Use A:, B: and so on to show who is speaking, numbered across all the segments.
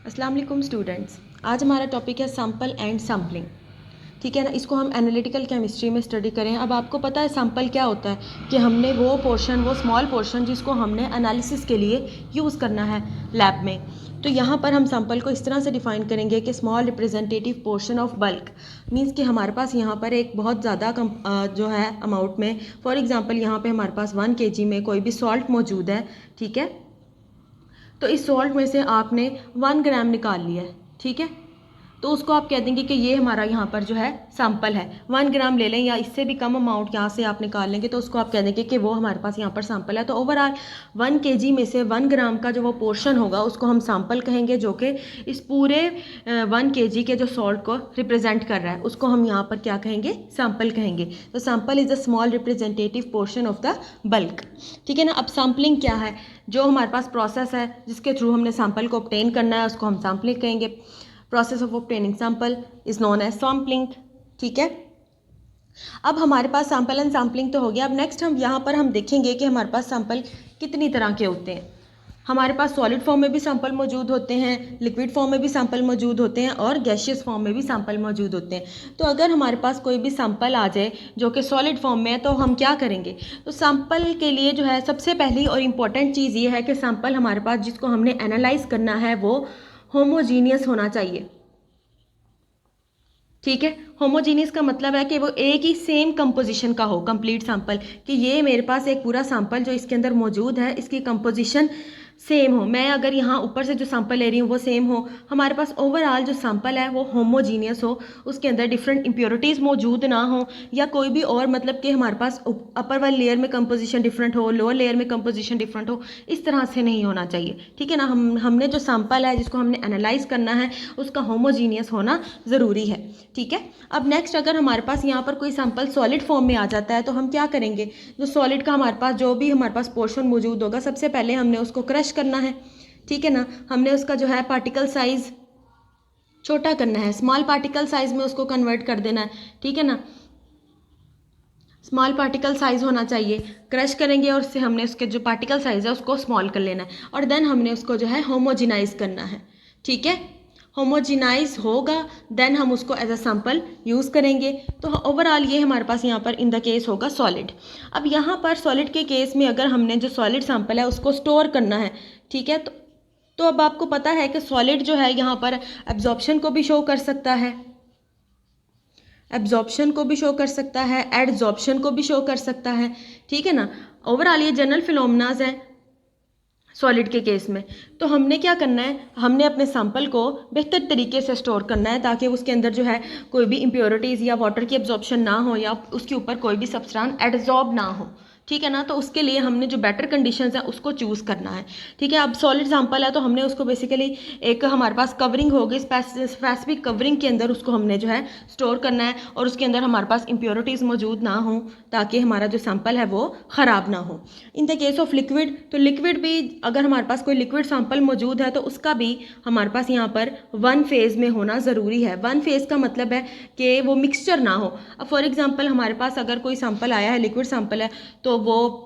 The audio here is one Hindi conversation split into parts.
A: अस्सलाम वालेकुम स्टूडेंट्स। आज हमारा टॉपिक है सैम्पल एंड सैम्पलिंग। ठीक है ना, इसको हम एनालिटिकल केमिस्ट्री में स्टडी करें। अब आपको पता है सैम्पल क्या होता है कि हमने वो स्मॉल पोर्शन जिसको हमने एनालिसिस के लिए यूज़ करना है लैब में। तो यहाँ पर हम सैम्पल को इस तरह से डिफ़ाइन करेंगे कि small representative portion of bulk means कि हमारे पास यहाँ पर एक बहुत ज़्यादा जो है अमाउंट में, फॉर एग्ज़ाम्पल यहाँ पे हमारे पास 1 kg में कोई भी सॉल्ट मौजूद है। ठीक है, तो इस सॉल्ट में से आपने 1 ग्राम निकाल लिया है। ठीक है, तो उसको आप कह देंगे कि ये हमारा यहाँ पर जो है सैम्पल है। 1 ग्राम ले लें या इससे भी कम अमाउंट यहाँ से आप निकाल लेंगे तो उसको आप कह देंगे कि वो हमारे पास यहाँ पर सैम्पल है। तो ओवरऑल 1 kg में से 1 ग्राम का जो वो पोर्शन होगा उसको हम सैम्पल कहेंगे, जो कि इस पूरे 1 kg के जो सॉल्ट को रिप्रेजेंट कर रहा है उसको हम यहाँ पर क्या कहेंगे, सैम्पल कहेंगे। तो sample is the small representative portion of the bulk. ठीक है ना। अब सैम्पलिंग क्या है, जो हमारे पास प्रोसेस है जिसके थ्रू हमने सैम्पल को ऑब्टेन करना है उसको हम सैम्पलिंग कहेंगे। Process of obtaining sample is known as sampling. ठीक है, अब हमारे पास सैम्पल एंड सैम्पलिंग तो हो गया। अब नेक्स्ट हम यहाँ पर हम देखेंगे कि हमारे पास सैम्पल कितनी तरह के होते हैं। हमारे पास सॉलिड फॉर्म में भी सैंपल मौजूद होते हैं, लिक्विड फॉर्म में भी सैंपल मौजूद होते हैं और गैशियस फॉर्म में भी सैंपल मौजूद होते हैं। तो अगर हमारे पास कोई भी सैंपल आ जाए जो कि सॉलिड फॉर्म में है तो हम क्या करेंगे, तो सैंपल के लिए जो है सबसे पहली और इम्पॉर्टेंट चीज़ ये है कि सैंपल हमारे पास जिसको हमने एनालाइज करना है वो होमोजीनियस होना चाहिए। ठीक है, होमोजीनियस का मतलब है कि वो एक ही सेम कंपोजिशन का हो, कंप्लीट सैंपल, कि ये मेरे पास एक पूरा सैंपल जो इसके अंदर मौजूद है इसकी कंपोजिशन सेम हो। मैं अगर यहाँ ऊपर से जो सैंपल ले रही हूँ वो सेम हो, हमारे पास ओवरऑल जो सैंपल है वो होमोजीनियस हो, उसके अंदर डिफरेंट इम्प्योरिटीज़ मौजूद ना हो या कोई भी और, मतलब कि हमारे पास अपर वाली लेयर में कंपोजिशन डिफरेंट हो, लोअर लेयर में कंपोजिशन डिफरेंट हो, इस तरह से नहीं होना चाहिए। ठीक है ना, हमने जो सैंपल है जिसको हमने एनालाइज करना है उसका होमोजीनियस होना ज़रूरी है। ठीक है, अब नेक्स्ट अगर हमारे पास यहाँ पर कोई सैंपल सॉलिड फॉर्म में आ जाता है तो हम क्या करेंगे, जो सॉलिड का हमारे पास जो भी हमारे पास पोर्शन मौजूद होगा सबसे पहले हमने उसको क्रश करना है। ठीक है ना, हमने उसका जो है पार्टिकल साइज छोटा करना है, स्मॉल पार्टिकल साइज में उसको कन्वर्ट कर देना है। ठीक है ना, स्मॉल पार्टिकल साइज होना चाहिए। क्रश करेंगे और उससे हमने उसके जो पार्टिकल साइज है उसको स्मॉल कर लेना है और देन हमने उसको जो है होमोजिनाइज करना है। ठीक है, होमोजिनाइज होगा देन हम उसको एज अ सैंपल यूज़ करेंगे। तो ओवरऑल ये हमारे पास यहाँ पर इन द केस होगा सॉलिड। अब यहाँ पर सॉलिड के केस में अगर हमने जो सॉलिड सैंपल है उसको स्टोर करना है, ठीक है, तो अब आपको पता है कि सॉलिड जो है यहाँ पर एब्जॉर्प्शन को भी शो कर सकता है, एब्जॉर्प्शन को भी शो कर सकता है, एडजॉर्प्शन को भी शो कर सकता है। ठीक है ना, ओवरऑल ये जनरल फिनोमेनाज हैं सॉलिड के केस में। तो हमने क्या करना है, हमने अपने सैंपल को बेहतर तरीके से स्टोर करना है ताकि उसके अंदर जो है कोई भी इम्प्योरिटीज़ या वाटर की एब्जॉर्प्शन ना हो या उसके ऊपर कोई भी सब्सटेंस एडजॉर्ब ना हो। ठीक है ना, तो उसके लिए हमने जो बेटर कंडीशंस हैं उसको चूज़ करना है। ठीक है, अब सॉलिड सैंपल है तो हमने उसको बेसिकली एक हमारे पास कवरिंग होगी, स्पेसिफिक कवरिंग के अंदर उसको हमने जो है स्टोर करना है और उसके अंदर हमारे पास इम्प्योरिटीज़ मौजूद ना हो ताकि हमारा जो सैंपल है वो ख़राब ना हो। In the case of liquid, तो लिक्विड भी अगर हमारे पास कोई लिक्विड सैंपल मौजूद है तो उसका भी हमारे पास यहाँ पर 1 फेज़ में होना ज़रूरी है। 1 फेज़ का मतलब है कि वो मिक्सचर ना हो। अब फॉर एग्जांपल हमारे पास अगर कोई सैंपल आया है, लिक्विड सैंपल है, तो वो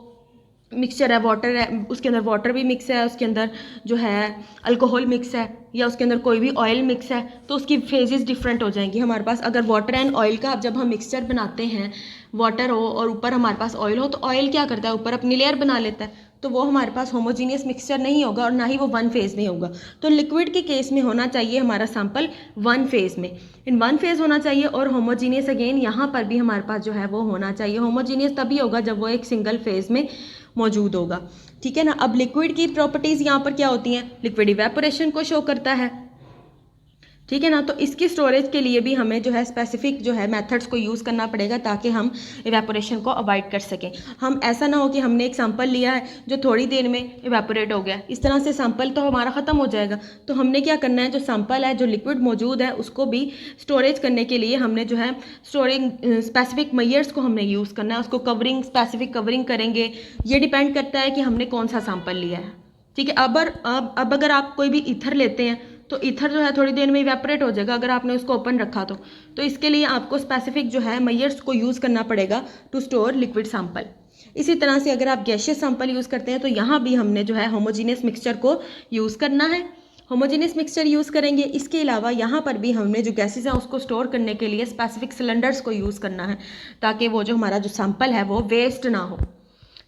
A: मिक्सचर है, वाटर है, उसके अंदर वाटर भी मिक्स है, उसके अंदर जो है अल्कोहल मिक्स है या उसके अंदर कोई भी ऑयल मिक्स है, तो उसकी फेजेस डिफरेंट हो जाएंगी हमारे पास। अगर वाटर एंड ऑयल का, अब जब हम मिक्सचर बनाते हैं, वाटर हो और ऊपर हमारे पास ऑयल हो, तो ऑयल क्या करता है, ऊपर अपनी लेयर बना लेता है, तो वो हमारे पास होमोजीनियस मिक्सचर नहीं होगा और ना ही वो 1 फेज़ में होगा। तो लिक्विड के केस में होना चाहिए हमारा सैंपल 1 फेज़ में, इन 1 फेज़ होना चाहिए। और होमोजीनियस अगेन यहाँ पर भी हमारे पास जो है वो होना चाहिए। होमोजीनियस तभी होगा जब वो एक सिंगल फेज़ में मौजूद होगा। ठीक है ना, अब लिक्विड की प्रॉपर्टीज़ यहाँ पर क्या होती हैं, लिक्विड इवेपोरेशन को शो करता है। ठीक है ना, तो इसकी स्टोरेज के लिए भी हमें जो है स्पेसिफिक जो है मेथड्स को यूज़ करना पड़ेगा ताकि हम इवेपोरेशन को अवॉइड कर सकें। हम ऐसा ना हो कि हमने एक सैंपल लिया है जो थोड़ी देर में इवेपोरेट हो गया, इस तरह से सैंपल तो हमारा ख़त्म हो जाएगा। तो हमने क्या करना है, जो सैंपल है, जो लिक्विड मौजूद है, उसको भी स्टोरेज करने के लिए हमने जो है स्टोरिंग स्पेसिफिक मेजर्स को हमने यूज़ करना है, उसको कवरिंग, स्पेसिफिक कवरिंग करेंगे। ये डिपेंड करता है कि हमने कौन सा सैंपल लिया है। ठीक है, अब अगर आप कोई भी ईथर लेते हैं तो ईथर जो है थोड़ी देर में इवेपोरेट हो जाएगा अगर आपने उसको ओपन रखा तो इसके लिए आपको स्पेसिफिक जो है मेजर्स को यूज़ करना पड़ेगा टू स्टोर लिक्विड सैंपल। इसी तरह से अगर आप गैशियस सैंपल यूज़ करते हैं तो यहाँ भी हमने जो है होमोजीनियस मिक्सचर को यूज़ करना है। होमोजेनियस मिक्सचर यूज़ करेंगे। इसके अलावा यहाँ पर भी हमने जो गैसेस हैं उसको स्टोर करने के लिए स्पेसिफिक सिलेंडर्स को यूज़ करना है, ताकि वो जो हमारा जो सैंपल है वो वेस्ट ना हो।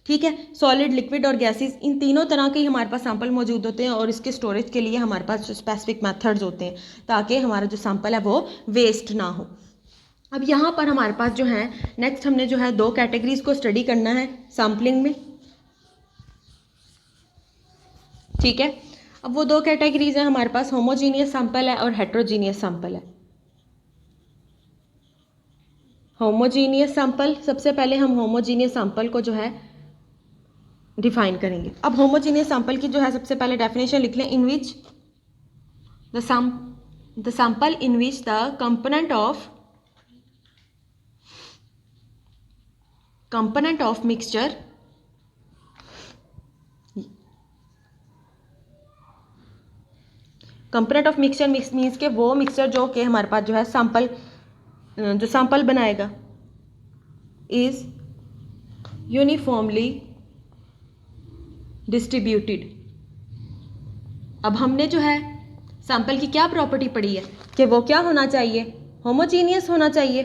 A: ठीक है, सॉलिड, लिक्विड और गैसेस, इन तीनों तरह के हमारे पास सैंपल मौजूद होते हैं और इसके स्टोरेज के लिए हमारे पास जो स्पेसिफिक मेथड्स होते हैं, ताकि हमारा जो सैंपल है वो वेस्ट ना हो। अब यहाँ पर हमारे पास जो है नेक्स्ट हमने जो है 2 कैटेगरीज को स्टडी करना है सैम्पलिंग में। ठीक है, अब वो 2 कैटेगरीज हैं हमारे पास, होमोजीनियस सैंपल है और हेट्रोजीनियस सैंपल है। होमोजीनियस सैंपल, सबसे पहले हम होमोजीनियस सैंपल को जो है डिफाइन करेंगे। अब होमोजीनियस सैंपल की जो है सबसे पहले डेफिनेशन लिख लें, in which the sample in which the component of mixture means के वो मिक्सचर जो कि हमारे पास जो है सैंपल बनाएगा इज यूनिफॉर्मली डिस्ट्रीब्यूटेड। अब हमने जो है सैंपल की क्या प्रॉपर्टी पढ़ी है कि वो क्या होना चाहिए, होमोजीनियस होना चाहिए।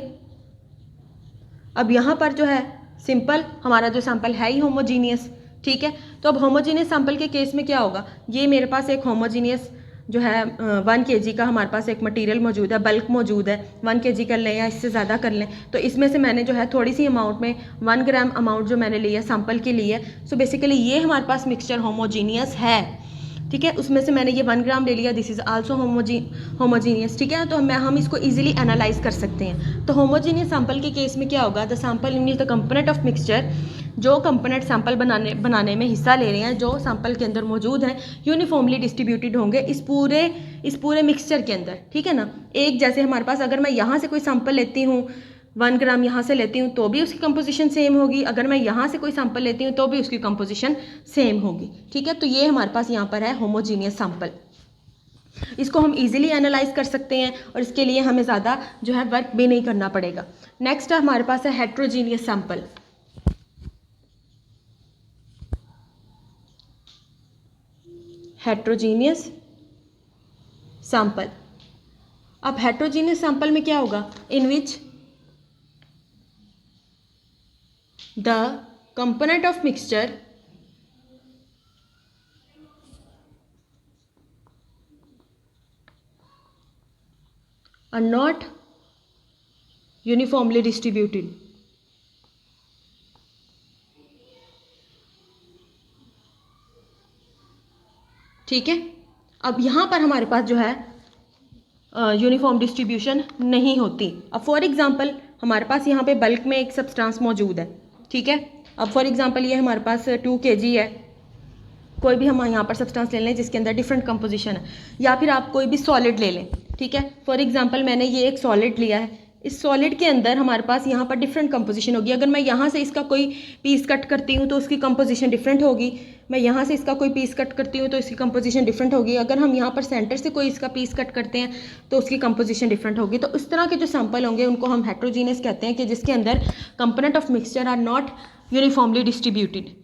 A: अब यहाँ पर जो है सिंपल हमारा जो सैंपल है ही होमोजीनियस। ठीक है, तो अब होमोजीनियस सैंपल के केस में क्या होगा, ये मेरे पास एक होमोजीनियस जो है 1 kg का हमारे पास एक मटेरियल मौजूद है, बल्क मौजूद है, 1 kg कर लें या इससे ज़्यादा कर लें, तो इसमें से मैंने जो है थोड़ी सी अमाउंट में 1 ग्राम अमाउंट जो मैंने लिया सैंपल के लिए, सो बेसिकली ये हमारे पास मिक्सचर होमोजीनियस है। ठीक है, उसमें से मैंने ये 1 ग्राम ले लिया, दिस इज़ आल्सो होमोजीनियस। ठीक है, तो हम इसको ईजिली एनालाइज कर सकते हैं। तो होमोजीनियस सैंपल के केस में क्या होगा, the sample means the component of mixture, जो कंपोनेंट सैंपल बनाने में हिस्सा ले रहे हैं, जो सैंपल के अंदर मौजूद हैं, यूनिफॉर्मली डिस्ट्रीब्यूटेड होंगे इस पूरे मिक्सचर के अंदर। ठीक है ना, एक जैसे हमारे पास अगर मैं यहाँ से कोई सैंपल लेती हूँ 1 ग्राम यहाँ से लेती हूँ तो भी उसकी कंपोजिशन सेम होगी, अगर मैं यहाँ से कोई सैंपल लेती हूँ तो भी उसकी कंपोजिशन सेम होगी। ठीक है, तो ये हमारे पास यहाँ पर है होमोजीनियस सैंपल। इसको हम इजीली एनालाइज कर सकते हैं और इसके लिए हमें ज़्यादा जो है वर्क भी नहीं करना पड़ेगा। नेक्स्ट हमारे पास है हेट्रोजीनियस सैंपल। हेट्रोजीनियस सैंपल, अब हेट्रोजीनियस सैंपल में क्या होगा, इन विच the component of mixture are not uniformly distributed। ठीक है, अब यहाँ पर हमारे पास जो है यूनिफॉर्म डिस्ट्रीब्यूशन नहीं होती। अब फॉर एग्जांपल हमारे पास यहाँ पे बल्क में एक सब्सटेंस मौजूद है। ठीक है, अब फॉर एग्जांपल ये हमारे पास 2 kg है, कोई भी हम यहाँ पर सब्सटेंस ले लें जिसके अंदर डिफरेंट कंपोजिशन है, या फिर आप कोई भी सॉलिड ले लें। ठीक है, फॉर एग्जांपल मैंने ये एक सॉलिड लिया है, इस सॉलिड के अंदर हमारे पास यहाँ पर डिफरेंट कंपोजिशन होगी। अगर मैं यहाँ से इसका कोई पीस कट करती हूँ तो उसकी कंपोजिशन डिफरेंट होगी, मैं यहाँ से इसका कोई पीस कट करती हूँ तो इसकी कंपोजिशन डिफरेंट होगी, अगर हम यहाँ पर सेंटर से कोई इसका पीस कट करते हैं तो उसकी कंपोजिशन डिफरेंट होगी। तो इस तरह के जो सैंपल होंगे उनको हम हेट्रोजीनियस कहते हैं, कि जिसके अंदर component of mixture are not uniformly distributed.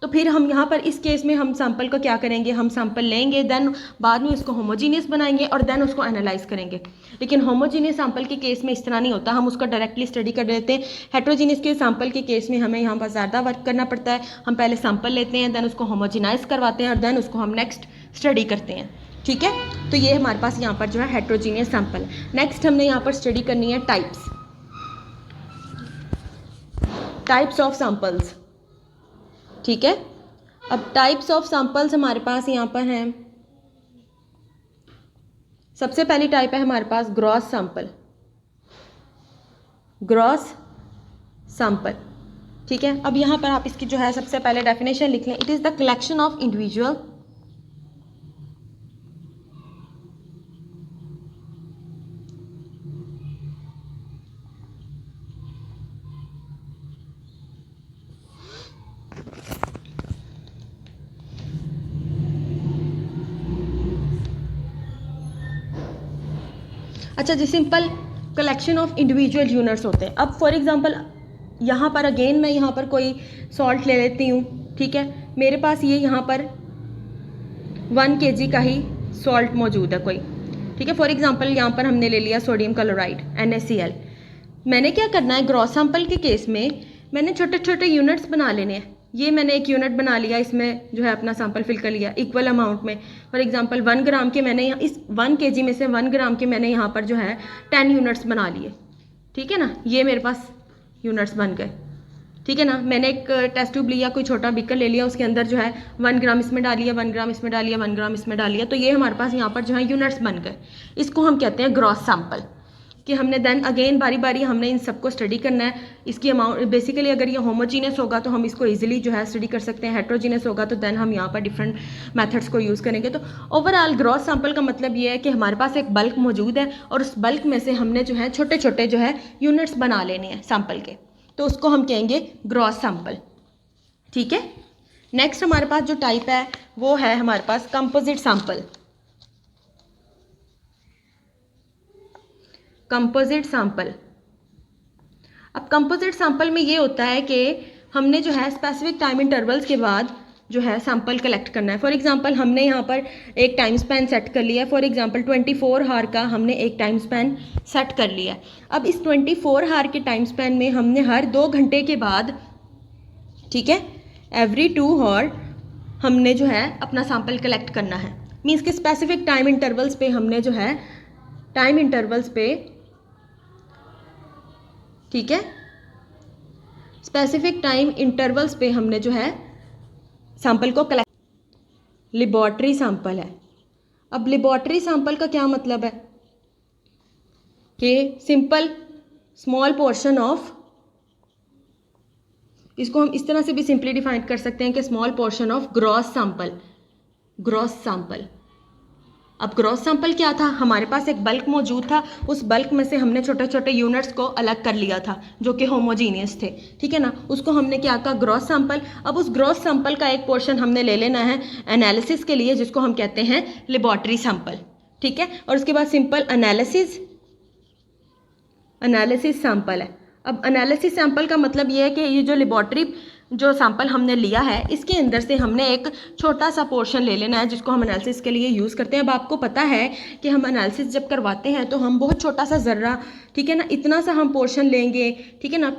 A: तो फिर हम यहाँ पर इस केस में हम सैंपल को क्या करेंगे, हम सैंपल लेंगे, देन बाद में उसको होमोजीनियस बनाएंगे और देन उसको एनालाइज करेंगे। लेकिन होमोजीनियस सैंपल के केस में इस तरह नहीं होता, हम उसका डायरेक्टली स्टडी कर लेते हैं। हेट्रोजीनियस के सैंपल के केस में हमें यहाँ पर ज़्यादा वर्क करना पड़ता है। हम पहले सैंपल लेते हैं, देन उसको होमोजिनाइज करवाते हैं और देन उसको हम नेक्स्ट स्टडी करते हैं। ठीक है, तो ये हमारे पास यहाँ पर जो है हेट्रोजीनियस सैंपल है। नेक्स्ट हमने यहाँ पर स्टडी करनी है टाइप्स ऑफ सैंपल्स। ठीक है, अब टाइप्स ऑफ सैंपल्स हमारे पास यहाँ पर हैं। सबसे पहली टाइप है हमारे पास ग्रॉस सैंपल। ठीक है, अब यहाँ पर आप इसकी जो है सबसे पहले डेफिनेशन लिख लें, it is the collection of individual अच्छा जी, simple collection of individual units होते हैं। अब फॉर एग्जांपल यहाँ पर अगेन मैं यहाँ पर कोई सॉल्ट ले लेती हूँ। ठीक है, मेरे पास ये यहाँ पर 1 kg का ही सॉल्ट मौजूद है कोई, ठीक है। फॉर एग्जांपल यहाँ पर हमने ले लिया सोडियम क्लोराइड NaCl। मैंने क्या करना है, ग्रॉस सैंपल के केस में मैंने छोटे छोटे यूनिट्स बना लेने हैं। ये मैंने एक यूनिट बना लिया, इसमें जो है अपना सैंपल फिल कर लिया इक्वल अमाउंट में। फॉर एग्जांपल 1 ग्राम के मैंने यहाँ इस 1 kg में से 1 ग्राम के मैंने यहाँ पर जो है 10 यूनिट्स बना लिए, ठीक है ना। ये मेरे पास यूनिट्स बन गए, ठीक है ना। मैंने एक टेस्ट ट्यूब लिया, कोई छोटा बीकर ले लिया, उसके अंदर जो है 1 ग्राम इसमें डालिए, 1 ग्राम इसमें डालिए, 1 ग्राम इसमें डालिए, तो ये हमारे पास यहाँ पर जो है यूनिट्स बन गए। इसको हम कहते हैं ग्रॉस सैंपल, कि हमने देन अगेन बारी बारी हमने इन सबको स्टडी करना है। इसकी अमाउंट बेसिकली अगर ये होमोजीनियस होगा तो हम इसको इजीली जो है स्टडी कर सकते हैं, हेट्रोजीनियस होगा तो देन हम यहाँ पर डिफरेंट मेथड्स को यूज़ करेंगे। तो ओवरऑल ग्रॉस सैंपल का मतलब ये है कि हमारे पास एक बल्क मौजूद है और उस बल्क में से हमने जो है छोटे छोटे जो है यूनिट्स बना लेने हैं सैंपल के, तो उसको हम कहेंगे ग्रॉस सैंपल, ठीक है। नेक्स्ट हमारे पास जो टाइप है वो है हमारे पास कंपोजिट सैंपल। कंपोजिट सैंपल, अब कंपोजिट सैंपल में ये होता है कि हमने जो है स्पेसिफिक टाइम इंटरवल्स के बाद जो है सैंपल कलेक्ट करना है। फॉर एग्जांपल हमने यहाँ पर एक टाइम स्पैन सेट कर लिया है, फॉर एग्जांपल 24 आवर का हमने एक टाइम स्पैन सेट कर लिया है। अब इस 24 आवर के टाइम स्पैन में हमने हर 2 घंटे के बाद, ठीक है, एवरी 2 आवर हमने जो है अपना सैंपल कलेक्ट करना है। मीन्स के स्पेसिफिक टाइम इंटरवल्स पे हमने जो है टाइम इंटरवल्स पे, ठीक है, स्पेसिफिक टाइम इंटरवल्स पे हमने जो है सैंपल को कलेक्ट। लेबोरेटरी सैंपल है। अब लेबोरेटरी सैंपल का क्या मतलब है कि सिंपल स्मॉल पोर्शन ऑफ, इसको हम इस तरह से भी सिंपली डिफाइन कर सकते हैं कि small portion of gross sample, gross sample. अब ग्रॉस सैंपल क्या था, हमारे पास एक बल्क मौजूद था, उस बल्क में से हमने छोटे छोटे यूनिट्स को अलग कर लिया था जो कि होमोजीनियस थे, ठीक है ना। उसको हमने क्या कहा, ग्रॉस सैंपल। अब उस ग्रॉस सैंपल का एक पोर्शन हमने ले लेना है एनालिसिस के लिए, जिसको हम कहते हैं लेबोरेटरी सैंपल, ठीक है। और उसके बाद सिंपल एनालिसिस, एनालिसिस सैंपल है। अब एनालिसिस सैंपल का मतलब ये है कि ये जो लेबोरेटरी जो सैंपल हमने लिया है इसके अंदर से हमने एक छोटा सा पोर्शन ले लेना है जिसको हम एनालिसिस के लिए यूज़ करते हैं। अब आपको पता है कि हम एनालिसिस जब करवाते हैं तो हम बहुत छोटा सा ज़र्रा, ठीक है ना, इतना सा हम पोर्शन लेंगे, ठीक है ना,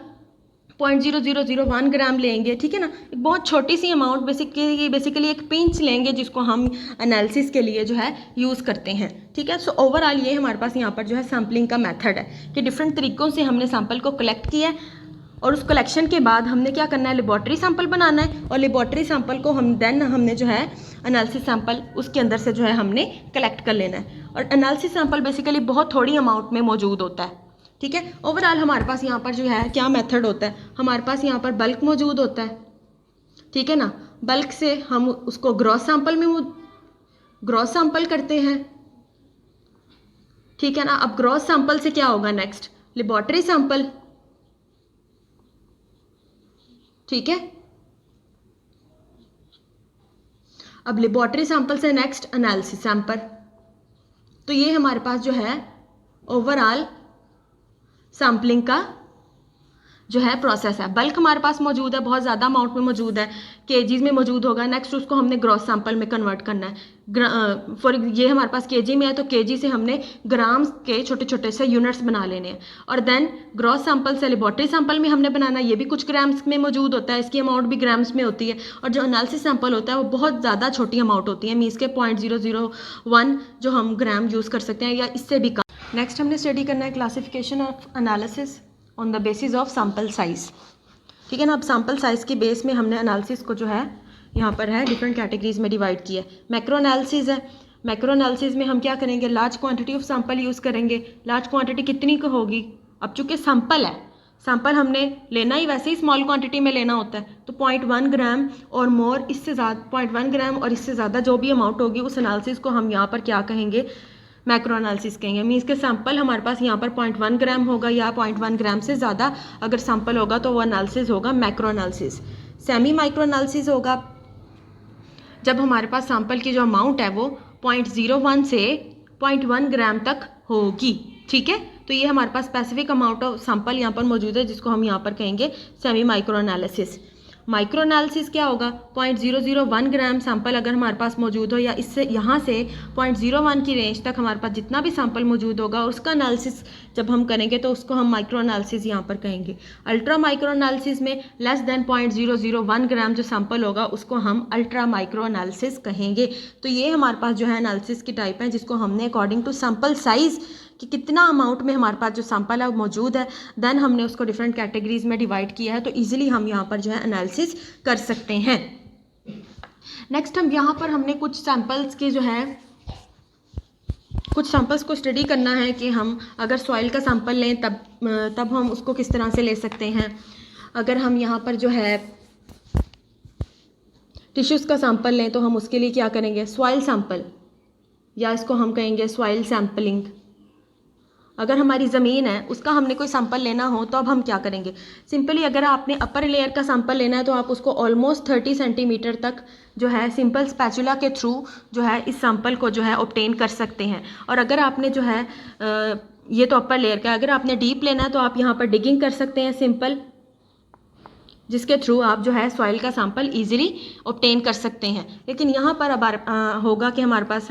A: 0.0001 ग्राम लेंगे, ठीक है ना, एक बहुत छोटी सी अमाउंट, बेसिकली एक पिंच लेंगे जिसको हम एनालिसिस के लिए जो है यूज़ करते हैं, ठीक है। सो ओवरऑल ये हमारे पास यहाँ पर जो है सैम्पलिंग का मेथड है कि डिफरेंट तरीक़ों से हमने सैंपल को कलेक्ट किया है और उस कलेक्शन के बाद हमने क्या करना है, लेबोरेटरी सैंपल बनाना है और लेबोरेटरी सैंपल को हमने जो है एनालिसिस सैंपल उसके अंदर से जो है हमने कलेक्ट कर लेना है। और एनालिसिस सैंपल बेसिकली बहुत थोड़ी अमाउंट में मौजूद होता है, ठीक है। ओवरऑल हमारे पास यहाँ पर जो है क्या मेथड होता है, हमारे पास यहाँ पर बल्क मौजूद होता है, ठीक है ना। बल्क से हम उसको ग्रॉस सैंपल करते हैं, ठीक है ना। अब ग्रॉस सैंपल से क्या होगा, नेक्स्ट लेबोरेटरी सैंपल, ठीक है। अब लेबोरेटरी सैंपल से नेक्स्ट एनालिसिस सैंपल। तो ये हमारे पास जो है ओवरऑल सैम्पलिंग का जो है प्रोसेस है। बल्क हमारे पास मौजूद है, बहुत ज़्यादा अमाउंट में मौजूद है, केजीज में मौजूद होगा। नेक्स्ट उसको हमने ग्रॉस सैंपल में कन्वर्ट करना है। ये हमारे पास केजी में है तो केजी से हमने ग्राम्स के छोटे छोटे से यूनिट्स बना लेने हैं और देन ग्रॉस सैंपल से लेबोरेटरी सैंपल में हमने बनाना है। ये भी कुछ ग्राम्स में मौजूद होता है, इसकी अमाउंट भी ग्राम्स में होती है। और जो एनालिसिस सैंपल होता है वो बहुत ज़्यादा छोटी अमाउंट होती है, मीन्स के 0.001 जो हम ग्राम यूज़ कर सकते हैं या इससे भी कम। नेक्स्ट हमने स्टडी करना है classification of analysis on the basis of sample size, ठीक है ना। अब सैंपल साइज़ के बेस में हमने एनालिसिस को जो है यहाँ पर है डिफरेंट कैटेगरीज में डिवाइड किया है। मैक्रो एनालिसिस है, मैक्रो एनालिसिस में हम क्या करेंगे, large quantity of sample use करेंगे। लार्ज क्वांटिटी कितनी को होगी, अब चूँकि सैंपल है, सैंपल हमने लेना ही वैसे ही स्मॉल क्वांटिटी में लेना होता है, तो 0.1 ग्राम और मोर, इससे ज़्यादा 0.1 ग्राम और इससे ज़्यादा जो भी अमाउंट होगी उस एनालिसिस को हम यहाँ पर क्या कहेंगे, मैक्रो एनालिसिस कहेंगे। मीन्स के सैंपल हमारे पास यहाँ पर 0.1 ग्राम होगा या 0.1 ग्राम से ज़्यादा अगर सैंपल होगा तो वो एनालिसिस होगा macro analysis. Semi micro analysis होगा जब हमारे पास सैंपल की जो अमाउंट है वो 0.01 से 0.1 ग्राम तक होगी, ठीक है। तो ये हमारे पास स्पेसिफिक अमाउंट ऑफ सैंपल यहाँ पर मौजूद है जिसको हम यहाँ पर कहेंगे semi micro analysis. Micro analysis क्या होगा, 0.001 ग्राम सैंपल अगर हमारे पास मौजूद हो या इससे यहाँ से 0.01 की रेंज तक हमारे पास जितना भी सैंपल मौजूद होगा उसका एनालिसिस जब हम करेंगे तो उसको हम माइक्रो एनालिसिस यहाँ पर कहेंगे। अल्ट्रा माइक्रो एनालिसिस में लेस देन 0.001 ग्राम जो सैंपल होगा उसको हम अल्ट्रा माइक्रो एनालिसिस कहेंगे। तो ये हमारे पास जो है एनालिसिस की टाइप है जिसको हमने अकॉर्डिंग टू सैंपल साइज़ कि कितना अमाउंट में हमारे पास जो सैंपल है वो मौजूद है, देन हमने उसको डिफरेंट कैटेगरीज में डिवाइड किया है, तो इजीली हम यहाँ पर जो है एनालिसिस कर सकते हैं। नेक्स्ट हम यहाँ पर हमने कुछ सैंपल्स के जो है कुछ सैंपल्स को स्टडी करना है कि हम अगर सॉइल का सैंपल लें तब हम उसको किस तरह से ले सकते हैं। अगर हम यहाँ पर जो है टिश्यूज़ का सैंपल लें तो हम उसके लिए क्या करेंगे, सॉइल सैंपल या इसको हम कहेंगे सॉइल सैंपलिंग। अगर हमारी ज़मीन है उसका हमने कोई सैंपल लेना हो तो अब हम क्या करेंगे, सिंपली अगर आपने अपर लेयर का सैंपल लेना है तो आप उसको ऑलमोस्ट 30 सेंटीमीटर तक जो है सिंपल स्पैचुला के थ्रू जो है इस सैंपल को जो है ऑब्टेन कर सकते हैं। और अगर आपने जो है ये तो अपर लेयर का, अगर आपने डीप लेना है तो आप यहाँ पर डिगिंग कर सकते हैं सिंपल, जिसके थ्रू आप जो है सॉइल का सैंपल इजीली ऑब्टेन कर सकते हैं। लेकिन यहाँ पर अब होगा कि हमारे पास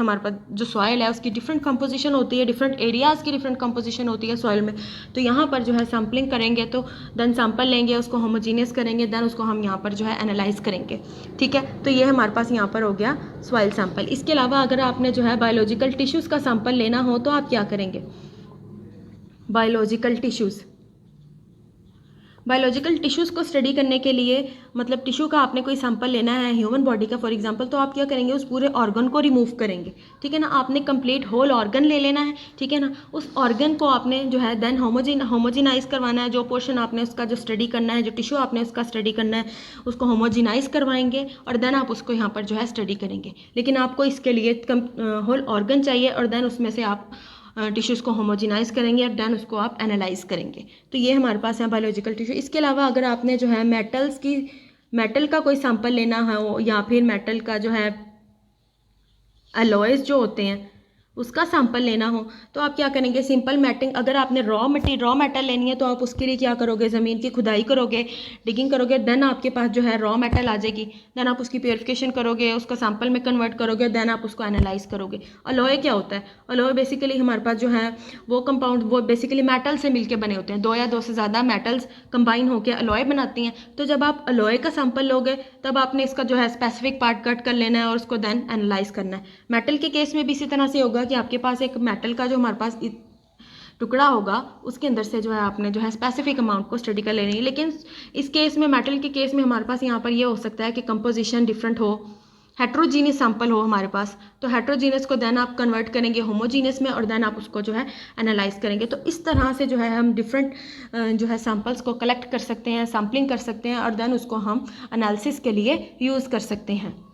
A: जो सॉइल है उसकी डिफरेंट कंपोजिशन होती है, डिफरेंट एरियाज़ की डिफरेंट कंपोजिशन होती है सॉइल में। तो यहाँ पर जो है सैम्पलिंग करेंगे तो देन सैंपल लेंगे, उसको होमोजीनियस करेंगे, देन उसको हम यहाँ पर जो है एनालाइज करेंगे। ठीक है, तो ये हमारे पास यहाँ पर हो गया सॉइल सैंपल। इसके अलावा अगर आपने जो है बायोलॉजिकल टिश्यूज़ का सैंपल लेना हो तो आप क्या करेंगे, बायोलॉजिकल टिश्यूज़ को स्टडी करने के लिए मतलब टिश्यू का आपने कोई सैंपल लेना है ह्यूमन बॉडी का फॉर एग्जांपल, तो आप क्या करेंगे, उस पूरे ऑर्गन को रिमूव करेंगे। ठीक है ना, आपने कंप्लीट होल ऑर्गन ले लेना है। ठीक है ना, उस ऑर्गन को आपने जो है देन होमोजिनाइज करवाना है। जो पोर्शन आपने उसका जो स्टडी करना है, जो टिश्यू आपने उसका स्टडी करना है, उसको होमोजिनाइज करवाएंगे और देन आप उसको यहाँ पर जो है स्टडी करेंगे। लेकिन आपको इसके लिए होल ऑर्गन चाहिए और देन उसमें से आप टिश्यूज़ को होमोजिनाइज करेंगे और देन उसको आप एनालाइज करेंगे। तो ये हमारे पास है बायोलॉजिकल टिश्यू। इसके अलावा अगर आपने जो है मेटल का कोई सैंपल लेना है या फिर मेटल का जो है अलॉयज़ जो होते हैं उसका सैंपल लेना हो तो आप क्या करेंगे, सिंपल मैटिंग। अगर आपने रॉ मेटल लेनी है तो आप उसके लिए क्या करोगे, ज़मीन की खुदाई करोगे, डिगिंग करोगे, देन आपके पास जो है रॉ मेटल आ जाएगी, देन आप उसकी प्योरिफिकेशन करोगे, उसका सैंपल में कन्वर्ट करोगे, देन आप उसको एनालाइज करोगे। अलॉय क्या होता है, अलॉय बेसिकली हमारे पास जो है वो कंपाउंड वो बेसिकली मेटल से मिलकर बने होते हैं। दो या दो से ज़्यादा मेटल्स कंबाइन होकर अलॉय बनाती हैं। तो जब आप अलॉय का सैंपल लोगे तब आपने इसका जो है स्पेसिफिक पार्ट कट कर लेना है और उसको देन एनालाइज करना है। मेटल के केस में भी इसी तरह से होगा कि आपके पास एक मेटल का जो हमारे पास टुकड़ा होगा उसके अंदर से जो है आपने जो है स्पेसिफिक अमाउंट को स्टडी कर लेनी है। लेकिन इस केस में मेटल के केस में हमारे पास यहाँ पर ये हो सकता है कि कंपोजिशन डिफरेंट हो, हेट्रोजीनियस सैंपल हो हमारे पास। तो हेट्रोजीनियस को देन आप कन्वर्ट करेंगे होमोजीनियस में और देन आप उसको जो है एनालाइज करेंगे। तो इस तरह से जो है हम डिफरेंट जो है सैंपल्स को कलेक्ट कर सकते हैं, सैम्पलिंग कर सकते हैं और देन उसको हम एनालिसिस के लिए यूज़ कर सकते हैं।